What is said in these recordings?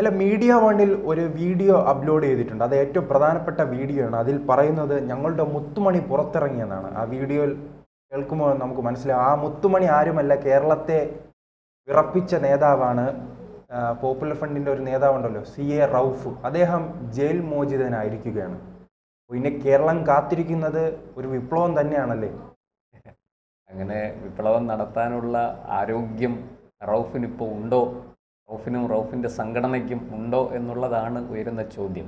അല്ല, മീഡിയ വണ്ണിൽ ഒരു വീഡിയോ അപ്ലോഡ് ചെയ്തിട്ടുണ്ട്. അത് ഏറ്റവും പ്രധാനപ്പെട്ട വീഡിയോ ആണ്. അതിൽ പറയുന്നത് ഞങ്ങളുടെ മുത്തുമണി പുറത്തിറങ്ങിയെന്നാണ്. ആ വീഡിയോയിൽ കേൾക്കുമ്പോൾ നമുക്ക് മനസ്സിലാവും ആ മുത്തുമണി ആരുമല്ല, കേരളത്തെ വിറപ്പിച്ച നേതാവാണ്. പോപ്പുലർ ഫ്രണ്ടിൻ്റെ ഒരു നേതാവുണ്ടല്ലോ, CA റൌഫ്, അദ്ദേഹം ജയിൽ മോചിതനായിരിക്കുകയാണ്. പിന്നെ കേരളം കാത്തിരിക്കുന്നത് ഒരു വിപ്ലവം തന്നെയാണല്ലേ? അങ്ങനെ വിപ്ലവം നടത്താനുള്ള ആരോഗ്യം റൌഫിനിപ്പോൾ ഉണ്ടോ, റൌഫിനും റൌഫിൻ്റെ സംഘടനയ്ക്കും ഉണ്ടോ എന്നുള്ളതാണ് ഉയരുന്ന ചോദ്യം.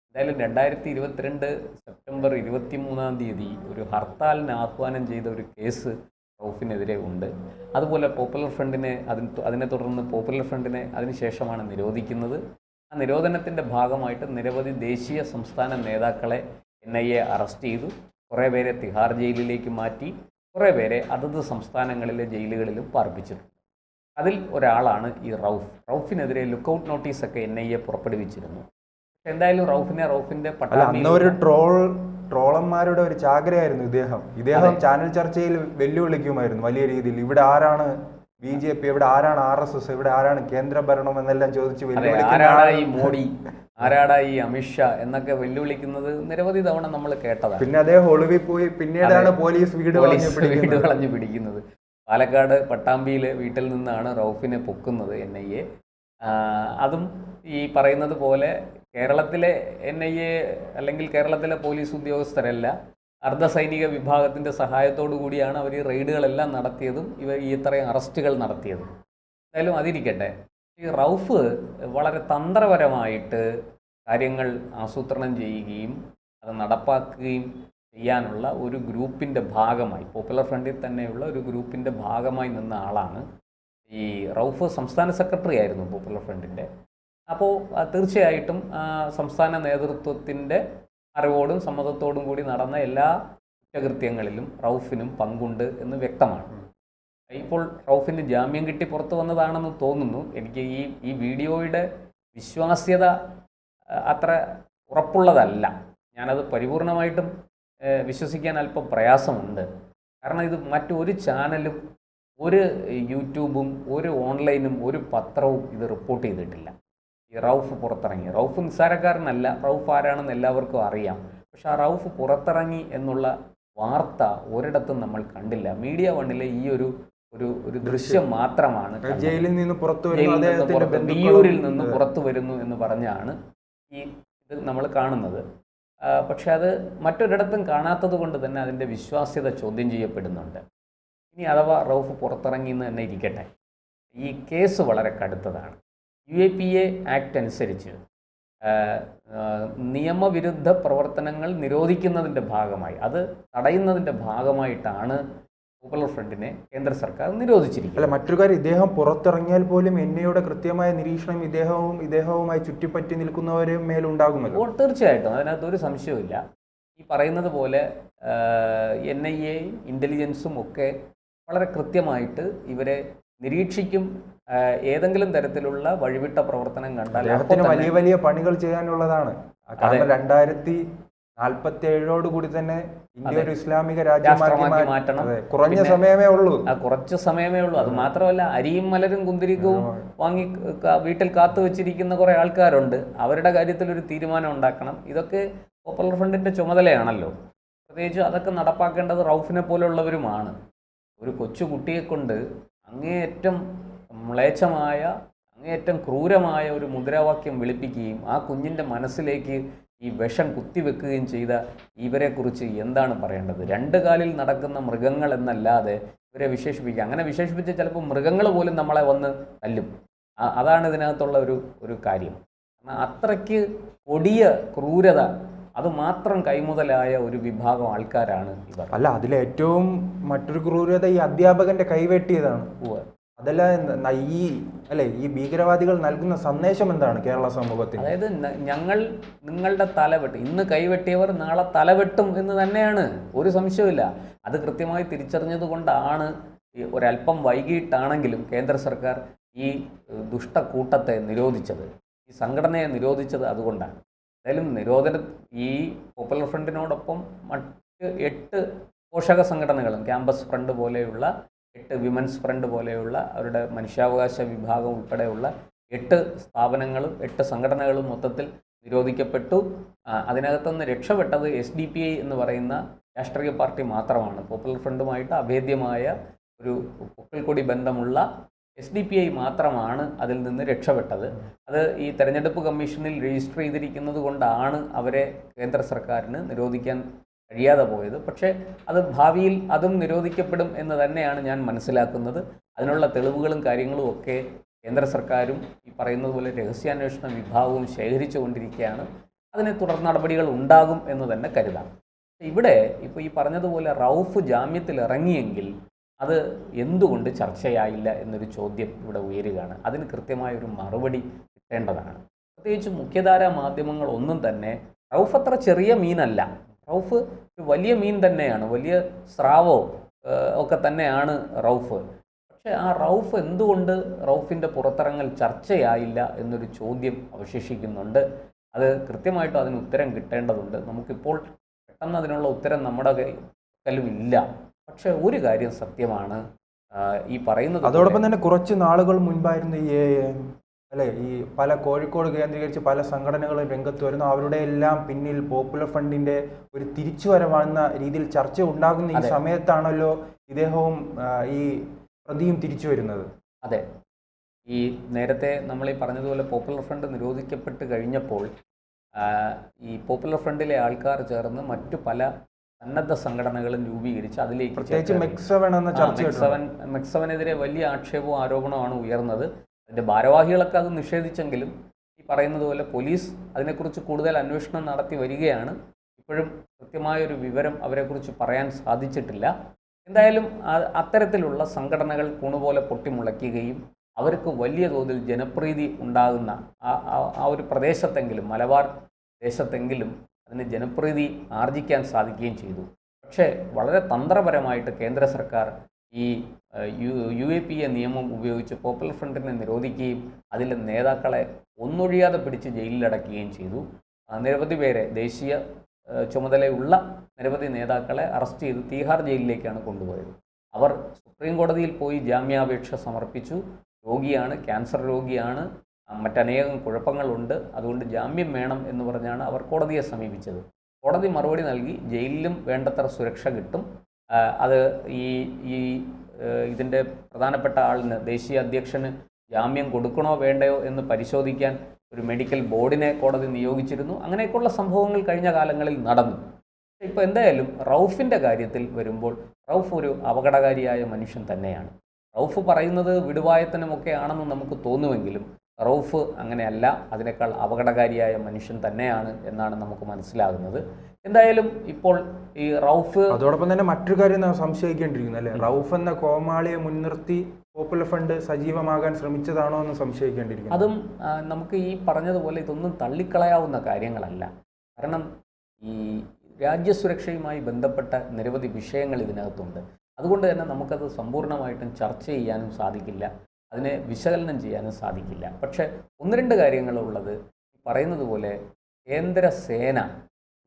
എന്തായാലും 2022 സെപ്റ്റംബർ 23 ഒരു ഹർത്താലിന് ആഹ്വാനം ചെയ്ത ഒരു കേസ് റൌഫിനെതിരെ ഉണ്ട്. അതുപോലെ പോപ്പുലർ ഫ്രണ്ടിനെ അതിനെ തുടർന്ന് പോപ്പുലർ ഫ്രണ്ടിനെ അതിനുശേഷമാണ് നിരോധിക്കുന്നത്. ആ നിരോധനത്തിൻ്റെ ഭാഗമായിട്ട് നിരവധി ദേശീയ സംസ്ഥാന നേതാക്കളെ NIA അറസ്റ്റ് ചെയ്തു. കുറേ പേരെ തിഹാർ ജയിലിലേക്ക് മാറ്റി, കുറേ പേരെ അതത് സംസ്ഥാനങ്ങളിലെ ജയിലുകളിലും പാർപ്പിച്ചിട്ടുണ്ട്. അതിൽ ഒരാളാണ് ഈ റൌഫിനെതിരെ ലുക്കൌട്ട് നോട്ടീസൊക്കെ NIA പുറപ്പെടുവിച്ചിരുന്നു. പക്ഷെ എന്തായാലും റൌഫിൻ്റെ ഒരു ട്രോളന്മാരുടെ ഒരു ചാകരയായിരുന്നു ഇദ്ദേഹം ചാനൽ ചർച്ചയിൽ വെല്ലുവിളിക്കുമായിരുന്നു വലിയ രീതിയിൽ. ഇവിടെ ആരാണ് BJP, ഇവിടെ ആരാണ് RSS, ഇവിടെ ആരാണ് കേന്ദ്ര ഭരണം എന്നെല്ലാം ചോദിച്ച് ആരാടാ ഈ മോഡി, ആരാടാ ഈ അമിത്ഷാ എന്നൊക്കെ വെല്ലുവിളിക്കുന്നത് നിരവധി തവണ നമ്മൾ കേട്ടതാണ്. പിന്നെ അദ്ദേഹം ഒളിവിൽ പോയി, പിന്നീടാണ് പോലീസ് വീട് കളഞ്ഞു പിടിക്കുന്നത്. പാലക്കാട് പട്ടാമ്പിയിലെ വീട്ടിൽ നിന്നാണ് റൌഫിനെ പൊക്കുന്നത് NIA. അതും ഈ പറയുന്നത് പോലെ കേരളത്തിലെ NIA അല്ലെങ്കിൽ കേരളത്തിലെ പോലീസ് ഉദ്യോഗസ്ഥരല്ല, അർദ്ധസൈനിക വിഭാഗത്തിൻ്റെ സഹായത്തോടു കൂടിയാണ് അവർ ഈ റെയ്ഡുകളെല്ലാം നടത്തിയതും ഈ ഇത്രയും അറസ്റ്റുകൾ നടത്തിയതും. എന്തായാലും അതിരിക്കട്ടെ, ഈ റൌഫ് വളരെ തന്ത്രപരമായിട്ട് കാര്യങ്ങൾ ആസൂത്രണം ചെയ്യുകയും അത് നടപ്പാക്കുകയും ചെയ്യാനുള്ള ഒരു ഗ്രൂപ്പിൻ്റെ ഭാഗമായി, പോപ്പുലർ ഫ്രണ്ടിൽ തന്നെയുള്ള ഒരു ഗ്രൂപ്പിൻ്റെ ഭാഗമായി നിന്ന ആളാണ് ഈ റൌഫ്. സംസ്ഥാന സെക്രട്ടറി ആയിരുന്നു പോപ്പുലർ ഫ്രണ്ടിൻ്റെ. അപ്പോൾ തീർച്ചയായിട്ടും സംസ്ഥാന നേതൃത്വത്തിൻ്റെ അറിവോടും സമ്മതത്തോടും കൂടി നടന്ന എല്ലാ കുറ്റകൃത്യങ്ങളിലും റൌഫിനും പങ്കുണ്ട് എന്ന് വ്യക്തമാണ്. ഇപ്പോൾ റൌഫിന് ജാമ്യം കിട്ടി പുറത്തു വന്നതാണെന്ന് തോന്നുന്നു. എനിക്ക് ഈ വീഡിയോയുടെ വിശ്വാസ്യത അത്ര ഉറപ്പുള്ളതല്ല. ഞാനത് പരിപൂർണമായിട്ടും വിശ്വസിക്കാൻ അല്പം പ്രയാസമുണ്ട്. കാരണം ഇത് മറ്റൊരു ചാനലും ഒരു യൂട്യൂബും ഒരു ഓൺലൈനും ഒരു പത്രവും ഇത് റിപ്പോർട്ട് ചെയ്തിട്ടില്ല. ഈ റൌഫ് പുറത്തിറങ്ങി, റൌഫ് നിസ്സാരക്കാരനല്ല, റൌഫ് ആരാണെന്ന് എല്ലാവർക്കും അറിയാം. പക്ഷെ ആ റൌഫ് പുറത്തിറങ്ങി എന്നുള്ള വാർത്ത ഒരിടത്തും നമ്മൾ കണ്ടില്ല. മീഡിയ വണ്ണിലെ ഈ ഒരു ദൃശ്യം മാത്രമാണ്. ജയിലിൽ നിന്ന് വിയ്യൂരിൽ നിന്ന് പുറത്തു വരുന്നു എന്ന് പറഞ്ഞാണ് ഇത് നമ്മൾ കാണുന്നത്. പക്ഷെ അത് മറ്റൊരിടത്തും കാണാത്തത് കൊണ്ട് തന്നെ അതിൻ്റെ വിശ്വാസ്യത ചോദ്യം ചെയ്യപ്പെടുന്നുണ്ട്. ഇനി അഥവാ റൌഫ് പുറത്തിറങ്ങി എന്ന് തന്നെ ഇരിക്കട്ടെ, ഈ കേസ് വളരെ കടുത്തതാണ്. UAPA ആക്ട് അനുസരിച്ച് നിയമവിരുദ്ധ പ്രവർത്തനങ്ങൾ നിരോധിക്കുന്നതിൻ്റെ ഭാഗമായി, അത് തടയുന്നതിൻ്റെ ഭാഗമായിട്ടാണ് പോപ്പുലർ ഫ്രണ്ടിനെ കേന്ദ്ര സർക്കാർ നിരോധിച്ചിരിക്കുന്നത്. അല്ല, മറ്റൊരു കാര്യം, ഇദ്ദേഹം പുറത്തിറങ്ങിയാൽ പോലും NIAയുടെ കൃത്യമായ നിരീക്ഷണം ഇദ്ദേഹവുമായി ചുറ്റിപ്പറ്റി നിൽക്കുന്നവരും മേലുണ്ടാകുമല്ലോ. തീർച്ചയായിട്ടും, അതിനകത്ത് ഒരു സംശയവുമില്ല. ഈ പറയുന്നത് പോലെ NIA ഇൻ്റലിജൻസും ഒക്കെ വളരെ കൃത്യമായിട്ട് ഇവരെ നിരീക്ഷിക്കും. ഏതെങ്കിലും തരത്തിലുള്ള വഴിവിട്ട പ്രവർത്തനം കണ്ടാൽ വലിയ വലിയ പണികൾ ചെയ്യാനുള്ളതാണ്. കാരണം 2047 കൂടി തന്നെ ഇന്ത്യ ഒരു ഇസ്ലാമിക രാജ്യമാക്കി മാറ്റണം. കുറഞ്ഞ സമയമേ ഉള്ളൂ. കുറച്ച് സമയമേ ഉള്ളൂ. അത് മാത്രമല്ല, അരിയും മലരും കുന്തിരിക്കവും വാങ്ങി വീട്ടിൽ കാത്തു വെച്ചിരിക്കുന്ന കുറേ ആൾക്കാരുണ്ട്. അവരുടെ കാര്യത്തിൽ ഒരു തീരുമാനം ഉണ്ടാക്കണം. ഇതൊക്കെ പോപ്പുലർ ഫ്രണ്ടിൻ്റെ ചുമതലയാണല്ലോ. പ്രത്യേകിച്ച് അതൊക്കെ നടപ്പാക്കേണ്ടത് റൌഫിനെ പോലുള്ളവരുമാണ്. ഒരു കൊച്ചു കുട്ടിയെ കൊണ്ട് അങ്ങേയറ്റം മ്ലേച്ഛമായ, അങ്ങേയറ്റം ക്രൂരമായ ഒരു മുദ്രാവാക്യം വിളിപ്പിക്കുകയും ആ കുഞ്ഞിൻ്റെ മനസ്സിലേക്ക് ഈ വിഷം കുത്തിവെക്കുകയും ചെയ്ത ഇവരെക്കുറിച്ച് എന്താണ് പറയേണ്ടത്? രണ്ട് കാലിൽ നടക്കുന്ന മൃഗങ്ങൾ എന്നല്ലാതെ ഇവരെ വിശേഷിപ്പിക്കുക. അങ്ങനെ വിശേഷിപ്പിച്ച് ചിലപ്പോൾ മൃഗങ്ങൾ പോലും നമ്മളെ വന്ന് തല്ലും. അതാണ് ഇതിനകത്തുള്ള ഒരു കാര്യം. അത്രയ്ക്ക് കൊടിയ ക്രൂരത അതുമാത്രം കൈമുതലായ ഒരു വിഭാഗം ആൾക്കാരാണ് ഇവർ. അല്ല, അതിലേറ്റവും മറ്റൊരു ക്രൂരത ഈ അധ്യാപകന്റെ കൈവെട്ടിയതാണ്. അതല്ല, ഈ ഭീകരവാദികൾ നൽകുന്ന സന്ദേശം എന്താണ് കേരള സമൂഹത്തിന്? അതായത് നിങ്ങളുടെ തലവെട്ടും, ഇന്ന് കൈവെട്ടിയവർ നാളെ തലവെട്ടും എന്ന് തന്നെയാണ്, ഒരു സംശയമില്ല. അത് കൃത്യമായി തിരിച്ചറിഞ്ഞത് കൊണ്ടാണ് ഒരല്പം വൈകിട്ടാണെങ്കിലും കേന്ദ്ര സർക്കാർ ഈ ദുഷ്ടക്കൂട്ടത്തെ നിരോധിച്ചത്, ഈ സംഘടനയെ നിരോധിച്ചത് അതുകൊണ്ടാണ്. എന്തായാലും ഈ പോപ്പുലർ ഫ്രണ്ടിനോടൊപ്പം മറ്റ് 8 പോഷക സംഘടനകളും, ക്യാമ്പസ് ഫ്രണ്ട് പോലെയുള്ള 8 വിമൻസ് ഫ്രണ്ട് പോലെയുള്ള അവരുടെ മനുഷ്യാവകാശ വിഭാഗം ഉൾപ്പെടെയുള്ള 8 സ്ഥാപനങ്ങളും 8 സംഘടനകളും മൊത്തത്തിൽ നിരോധിക്കപ്പെട്ടു. അതിനകത്തുനിന്ന് രക്ഷപ്പെട്ടത് SDPI എന്ന് പറയുന്ന രാഷ്ട്രീയ പാർട്ടി മാത്രമാണ്. പോപ്പുലർ ഫ്രണ്ടുമായിട്ട് അഭേദ്യമായ ഒരു പൊക്കിൾക്കൊടി ബന്ധമുള്ള SDPI മാത്രമാണ് അതിൽ നിന്ന് രക്ഷപ്പെട്ടത്. അത് ഈ തെരഞ്ഞെടുപ്പ് കമ്മീഷനിൽ രജിസ്റ്റർ ചെയ്തിരിക്കുന്നത് കൊണ്ടാണ് അവരെ കേന്ദ്ര സർക്കാരിന് നിരോധിക്കാൻ കഴിയാതെ പോയത്. പക്ഷേ അത് ഭാവിയിൽ അതും നിരോധിക്കപ്പെടും എന്ന് തന്നെയാണ് ഞാൻ മനസ്സിലാക്കുന്നത്. അതിനുള്ള തെളിവുകളും കാര്യങ്ങളും ഒക്കെ കേന്ദ്ര സർക്കാരും ഈ പറയുന്നത് പോലെ രഹസ്യാന്വേഷണ വിഭാഗവും ശേഖരിച്ചു കൊണ്ടിരിക്കുകയാണ്. അതിന് തുടർ നടപടികൾ ഉണ്ടാകും എന്ന് തന്നെ കരുതാം. ഇവിടെ ഇപ്പോൾ ഈ പറഞ്ഞതുപോലെ റൌഫ് ജാമ്യത്തിൽ ഇറങ്ങിയെങ്കിൽ അത് എന്തുകൊണ്ട് ചർച്ചയായില്ല എന്നൊരു ചോദ്യം ഇവിടെ ഉയരുകയാണ്. അതിന് കൃത്യമായൊരു മറുപടി കിട്ടേണ്ടതാണ്. പ്രത്യേകിച്ച് മുഖ്യധാരാ മാധ്യമങ്ങളൊന്നും തന്നെ റൌഫ് അത്ര ചെറിയ മീനല്ല, റൌഫ് ഒരു വലിയ മീൻ തന്നെയാണ്, വലിയ സ്രാവോ ഒക്കെ തന്നെയാണ് റൌഫ്. പക്ഷേ ആ റൌഫ് എന്തുകൊണ്ട് റൌഫിൻ്റെ പുറത്തിറങ്ങൽ ചർച്ചയായില്ല എന്നൊരു ചോദ്യം അവശേഷിക്കുന്നുണ്ട്. അത് കൃത്യമായിട്ടും അതിന് ഉത്തരം കിട്ടേണ്ടതുണ്ട്. നമുക്കിപ്പോൾ പെട്ടെന്ന് അതിനുള്ള ഉത്തരം നമ്മുടെ കയ്യിലും ഇല്ല. പക്ഷെ ഒരു കാര്യം സത്യമാണ്, ഈ പറയുന്നത് അതോടൊപ്പം തന്നെ കുറച്ച് നാളുകൾ മുൻപായിരുന്നു ഈ പല കോഴിക്കോട് കേന്ദ്രീകരിച്ച് പല സംഘടനകളും രംഗത്ത് വരുന്നു. അവരുടെ എല്ലാം പിന്നിൽ പോപ്പുലർ ഫ്രണ്ടിന്റെ ഒരു തിരിച്ചുവരവാണെന്ന രീതിയിൽ ചർച്ച ഉണ്ടാകുന്ന ഈ സമയത്താണല്ലോ ഇദ്ദേഹവും ഈ പ്രതിയും തിരിച്ചു വരുന്നത്. അതെ, ഈ നേരത്തെ നമ്മൾ ഈ പറഞ്ഞതുപോലെ പോപ്പുലർ ഫ്രണ്ട് നിരോധിക്കപ്പെട്ട് കഴിഞ്ഞപ്പോൾ ഈ പോപ്പുലർ ഫ്രണ്ടിലെ ആൾക്കാർ ചേർന്ന് മറ്റു പല സന്നദ്ധ സംഘടനകളും രൂപീകരിച്ച് അതിലേക്ക് മെക്സവനെതിരെ വലിയ ആക്ഷേപവും ആരോപണമാണ് ഉയർന്നത്. അതിൻ്റെ ഭാരവാഹികളൊക്കെ അത് നിഷേധിച്ചെങ്കിലും ഈ പറയുന്നത് പോലെ പോലീസ് അതിനെക്കുറിച്ച് കൂടുതൽ അന്വേഷണം നടത്തി വരികയാണ്. ഇപ്പോഴും കൃത്യമായൊരു വിവരം അവരെക്കുറിച്ച് പറയാൻ സാധിച്ചിട്ടില്ല. എന്തായാലും അത്തരത്തിലുള്ള സംഘടനകൾ കൂണുപോലെ പൊട്ടിമുളയ്ക്കുകയും അവർക്ക് വലിയ തോതിൽ ജനപ്രീതി ഉണ്ടാകുന്ന ആ ഒരു പ്രദേശത്തെങ്കിലും, മലബാർ ദേശത്തെങ്കിലും അതിന് ജനപ്രീതി ആർജിക്കാൻ സാധിക്കുകയും ചെയ്തു. പക്ഷേ വളരെ തന്ത്രപരമായിട്ട് കേന്ദ്ര സർക്കാർ ഈ UAPA നിയമം ഉപയോഗിച്ച് പോപ്പുലർ ഫ്രണ്ടിനെ നിരോധിക്കുകയും അതിലെ നേതാക്കളെ ഒന്നൊഴിയാതെ പിടിച്ച് ജയിലിലടക്കുകയും ചെയ്തു. നിരവധി പേരെ, ദേശീയ ചുമതലയുള്ള നിരവധി നേതാക്കളെ അറസ്റ്റ് ചെയ്ത് തീഹാർ ജയിലിലേക്കാണ് കൊണ്ടുപോയത്. അവർ സുപ്രീം കോടതിയിൽ പോയി ജാമ്യാപേക്ഷ സമർപ്പിച്ചു. രോഗിയാണ്, ക്യാൻസർ രോഗിയാണ്, മറ്റനേകം കുഴപ്പങ്ങളുണ്ട്, അതുകൊണ്ട് ജാമ്യം വേണം എന്ന് പറഞ്ഞാണ് അവർ കോടതിയെ സമീപിച്ചത്. കോടതി മറുപടി നൽകി, ജയിലിലും വേണ്ടത്ര സുരക്ഷ കിട്ടും, അത് ഇതിൻ്റെ പ്രധാനപ്പെട്ട ആളിന്, ദേശീയ അധ്യക്ഷന് ജാമ്യം കൊടുക്കണോ വേണ്ടയോ എന്ന് പരിശോധിക്കാൻ ഒരു മെഡിക്കൽ ബോർഡിനെ കോടതി നിയോഗിച്ചിരുന്നു. അങ്ങനെയൊക്കെയുള്ള സംഭവങ്ങൾ കഴിഞ്ഞ കാലങ്ങളിൽ നടന്നു. ഇപ്പോൾ എന്തായാലും റൌഫിൻ്റെ കാര്യത്തിൽ വരുമ്പോൾ റൌഫ് ഒരു അപകടകാരിയായ മനുഷ്യൻ തന്നെയാണ്. റൌഫ് പറയുന്നത് വിടുവായത്തനമൊക്കെ ആണെന്ന് നമുക്ക് തോന്നുമെങ്കിലും റൌഫ് അങ്ങനെയല്ല, അതിനേക്കാൾ അപകടകാരിയായ മനുഷ്യൻ തന്നെയാണ് എന്നാണ് നമുക്ക് മനസ്സിലാകുന്നത്. എന്തായാലും ഇപ്പോൾ ഈ റൌഫ്, അതോടൊപ്പം തന്നെ മറ്റൊരു കാര്യം നാം സംശയിക്കേണ്ടിയിരിക്കുന്നു അല്ലേ, റൌഫ് എന്ന കോമാളിയെ മുൻനിർത്തി പോപ്പുലർ ഫ്രണ്ട് സജീവമാകാൻ ശ്രമിച്ചതാണോ എന്ന് സംശയിക്കേണ്ടിയിരിക്കുന്നു. അതും നമുക്ക് ഈ പറഞ്ഞതുപോലെ ഇതൊന്നും തള്ളിക്കളയാവുന്ന കാര്യങ്ങളല്ല. കാരണം ഈ രാജ്യസുരക്ഷയുമായി ബന്ധപ്പെട്ട നിരവധി വിഷയങ്ങൾ ഇതിനകത്തുണ്ട്. അതുകൊണ്ട് തന്നെ നമുക്കത് സമ്പൂർണ്ണമായിട്ടും ചർച്ച ചെയ്യാനും സാധിക്കില്ല, അതിനെ വിശകലനം ചെയ്യാനും സാധിക്കില്ല. പക്ഷേ ഒന്ന് രണ്ട് കാര്യങ്ങളുള്ളത് പറയുന്നത് പോലെ കേന്ദ്ര സേന,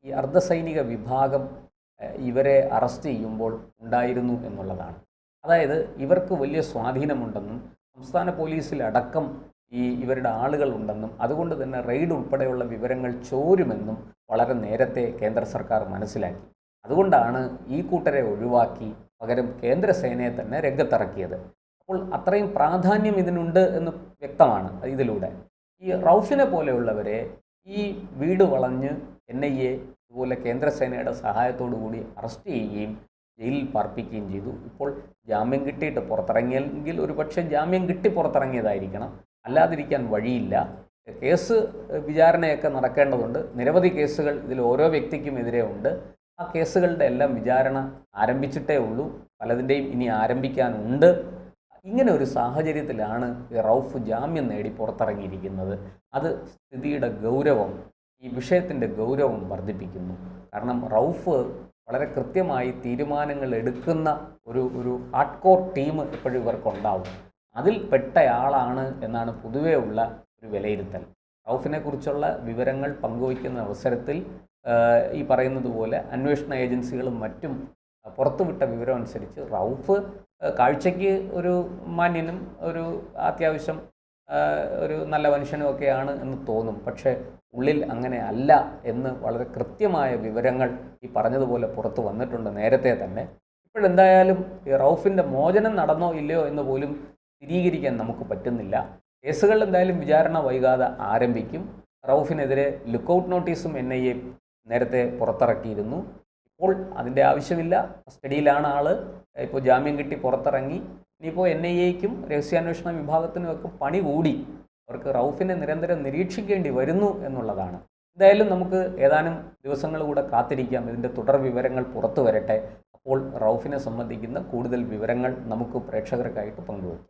ഈ അർദ്ധസൈനിക വിഭാഗം ഇവരെ അറസ്റ്റ് ചെയ്യുമ്പോൾ ഉണ്ടായിരുന്നു എന്നുള്ളതാണ്. അതായത് ഇവർക്ക് വലിയ സ്വാധീനമുണ്ടെന്നും സംസ്ഥാന പോലീസിലടക്കം ഇവരുടെ ആളുകളുണ്ടെന്നും അതുകൊണ്ട് തന്നെ റെയ്ഡ് ഉൾപ്പെടെയുള്ള വിവരങ്ങൾ ചോരുമെന്നും വളരെ നേരത്തെ കേന്ദ്ര സർക്കാർ മനസ്സിലാക്കി. അതുകൊണ്ടാണ് ഈ കൂട്ടരെ ഒഴിവാക്കി പകരം കേന്ദ്രസേനയെ തന്നെ രംഗത്തിറക്കിയത്. അപ്പോൾ അത്രയും പ്രാധാന്യം ഇതിനുണ്ട് എന്ന് വ്യക്തമാണ് ഇതിലൂടെ. ഈ റൌഫിനെ പോലെയുള്ളവരെ ഈ വീട് വളഞ്ഞ് NIA ഇതുപോലെ കേന്ദ്രസേനയുടെ സഹായത്തോടു കൂടി അറസ്റ്റ് ചെയ്യുകയും ജയിലിൽ പാർപ്പിക്കുകയും ചെയ്തു. ഇപ്പോൾ ജാമ്യം കിട്ടിയിട്ട് പുറത്തിറങ്ങിയെങ്കിൽ ഒരുപക്ഷെ ജാമ്യം കിട്ടി പുറത്തിറങ്ങിയതായിരിക്കണം, അല്ലാതിരിക്കാൻ വഴിയില്ല. കേസ് വിചാരണയൊക്കെ നടക്കേണ്ടതുണ്ട്. നിരവധി കേസുകൾ ഇതിൽ ഓരോ വ്യക്തിക്കും എതിരെ ഉണ്ട്. ആ കേസുകളുടെ എല്ലാം വിചാരണ ആരംഭിച്ചിട്ടേ ഉള്ളൂ, പലതിൻ്റെയും ഇനി ആരംഭിക്കാനുണ്ട്. ഇങ്ങനെ ഒരു സാഹചര്യത്തിലാണ് റൌഫ് ജാമ്യം നേടി പുറത്തിറങ്ങിയിരിക്കുന്നത്. അത് സ്ഥിതിയുടെ ഗൗരവം, ഈ വിഷയത്തിൻ്റെ ഗൗരവം വർദ്ധിപ്പിക്കുന്നു. കാരണം റൌഫ് വളരെ കൃത്യമായി തീരുമാനങ്ങൾ എടുക്കുന്ന ഒരു ഹാർഡ് കോർ ടീം എപ്പോഴും ഇവർക്കുണ്ടാവും. അതിൽ പെട്ടയാളാണ് എന്നാണ് പൊതുവേ ഉള്ള ഒരു വിലയിരുത്തൽ. റൌഫിനെ കുറിച്ചുള്ള വിവരങ്ങൾ പങ്കുവയ്ക്കുന്ന അവസരത്തിൽ ഈ പറയുന്നത് പോലെ അന്വേഷണ ഏജൻസികളും മറ്റും പുറത്തുവിട്ട വിവരം അനുസരിച്ച് റൌഫ് കാഴ്ചയ്ക്ക് ഒരു മാന്യനും ഒരു അത്യാവശ്യം ഒരു നല്ല മനുഷ്യനും ഒക്കെയാണ് എന്ന് തോന്നും. പക്ഷേ ഉള്ളിൽ അങ്ങനെ അല്ല എന്ന് വളരെ കൃത്യമായ വിവരങ്ങൾ ഈ പറഞ്ഞതുപോലെ പുറത്ത് വന്നിട്ടുണ്ട് നേരത്തെ തന്നെ. ഇപ്പോഴെന്തായാലും ഈ റൌഫിൻ്റെ മോചനം നടന്നോ ഇല്ലയോ എന്ന് പോലും സ്ഥിരീകരിക്കാൻ നമുക്ക് പറ്റുന്നില്ല. കേസുകൾ എന്തായാലും വിചാരണ വൈകാതെ ആരംഭിക്കും. റൌഫിനെതിരെ ലുക്കൌട്ട് നോട്ടീസും NIA നേരത്തെ പുറത്തിറക്കിയിരുന്നു. ഇപ്പോൾ അതിൻ്റെ ആവശ്യമില്ല, കസ്റ്റഡിയിലാണ് ആള്. ഇപ്പോൾ ജാമ്യം കിട്ടി പുറത്തിറങ്ങി. ഇനിയിപ്പോൾ NIAയ്ക്കും രഹസ്യാന്വേഷണ വിഭാഗത്തിനുമൊക്കെ പണി കൂടി. അവർക്ക് റൌഫിനെ നിരന്തരം നിരീക്ഷിക്കേണ്ടി വരുന്നു എന്നുള്ളതാണ്. എന്തായാലും നമുക്ക് ഏതാനും ദിവസങ്ങൾ കൂടെ കാത്തിരിക്കാം. ഇതിൻ്റെ തുടർ വിവരങ്ങൾ പുറത്തു വരട്ടെ. അപ്പോൾ റൌഫിനെ സംബന്ധിക്കുന്ന കൂടുതൽ വിവരങ്ങൾ നമുക്ക് പ്രേക്ഷകർക്കായിട്ട് പങ്കുവയ്ക്കാം.